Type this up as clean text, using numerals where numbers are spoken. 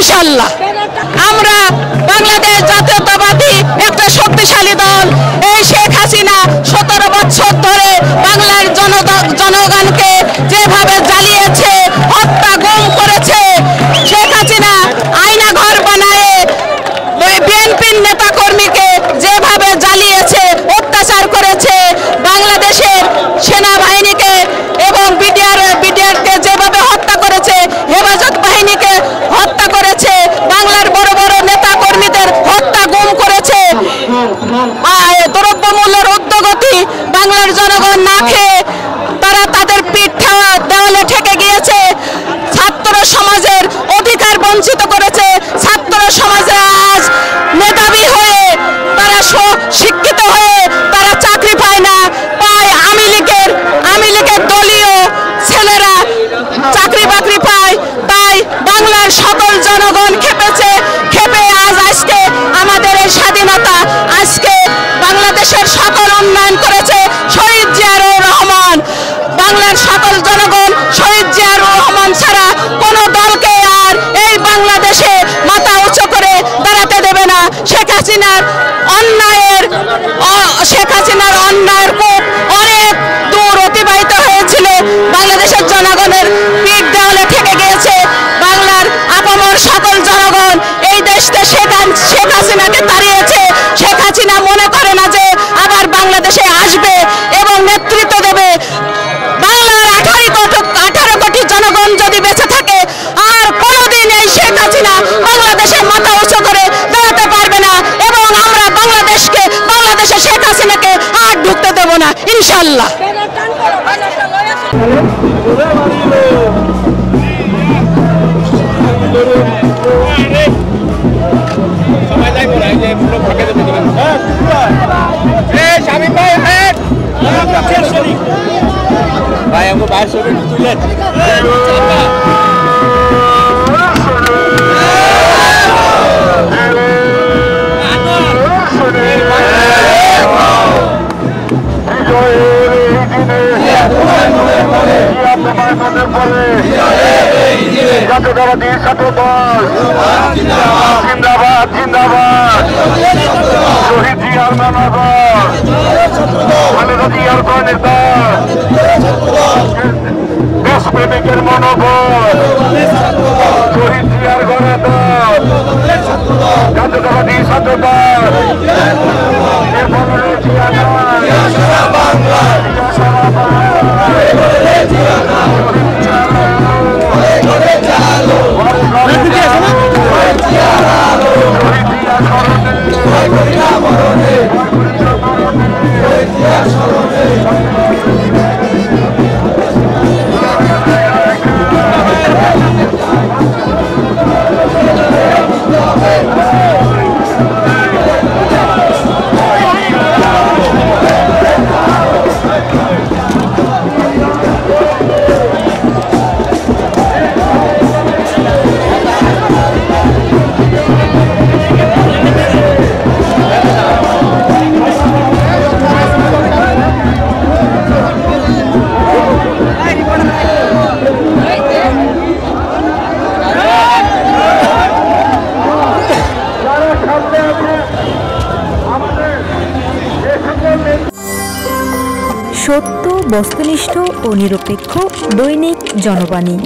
ইনশাআল্লাহ। আমরা বাংলাদেশ জাতীয়তাবাদী একটা শক্তিশালী দল। এই শেখ হাসিনা 17 বছর ধরে বাংলার জনগণকে যেভাবে জ্বালিয়েছে, হত্যা গুম করেছে, শেখ হাসিনা আয়না ঘর বানায় বিএনপির নেতা কর্মীকে যেভাবে জ্বালিয়েছে, অত্যাচার করেছে, বাংলাদেশের সেনাবাহিনীকে এবং বিডিআরকে যেভাবে হত্যা করেছে, হেফাজত বাহিনীকে হত্যা করেছে, বাংলার বড় বড় নেতা কর্মীদের হত্যা গুম করেছে, দ্রব্যমূল্যের ঊর্ধ্বগতি, বাংলার জনগণ না খেয়ে তারা তাদের পিঠ দেওয়ালে ঠেকে গিয়েছে, ছাত্র সমাজের অধিকার বঞ্চিত করেছে, ছাত্র সমাজে আজ মেধাবী হয়ে তারা শিক্ষিত হয়ে তারা চাকরি পায় না, পায় আওয়ামী লীগের দলীয় ছেলেরা চাকরি বাকরি পায়। তাই বাংলার সকল জনগণ খেপেছে, খেপে আজকে আমাদের এই স্বাধীনতা, আজকে বাংলাদেশের সকল উন্নয়ন করেছে শহীদ জিয়াউর রহমান। বাংলার সকল জনগণ শহীদ জিয়াউর রহমান ছাড়া কোনো দলকে আর এই বাংলাদেশে মাথা উঁচু করে দাঁড়াতে দেবে না। শেখ হাসিনার অন্যায়ের কূপ অনেক দূর অতিবাহিত হয়েছিল, বাংলাদেশের জনগণের পিঠ দেওয়ালে ঠেকে গিয়েছে। বাংলার আপামর সকল জনগণ এই দেশে শেখ হাসিনাকে তাড়িয়েছে। শেখ হাসিনা মনে করে না যে আবার বাংলাদেশে আসবে এবং নেতৃত্ব দেবে। বাংলার 18 কোটি জনগণ যদি বেঁচে থাকে, আর কোনোদিন এই শেখ হাসিনা বাংলাদেশের মাথা উঁচু করে দাঁড়াতে পারবে না এবং আমরা বাংলাদেশে শেখ হাসিনাকে আর ঢুকতে দেব না ইনশাআল্লাহ। ভাই আমাকে বাইরে ছবি তুলেন। জাতীয়তাবাদী ছাত্র দল জিন্দাবাদ জিন্দাবাদ, শহীদ জিয়ার মানবর, খালেদা জিয়ার প্রাণের দল, দেশপ্রেমিকের মনোবল, শহীদ জিয়ার গণের দল, জাতীয়তাবাদী ছাত্র দল, সত্য, বস্তুনিষ্ঠ ও নিরপেক্ষ দৈনিক জনবাণী।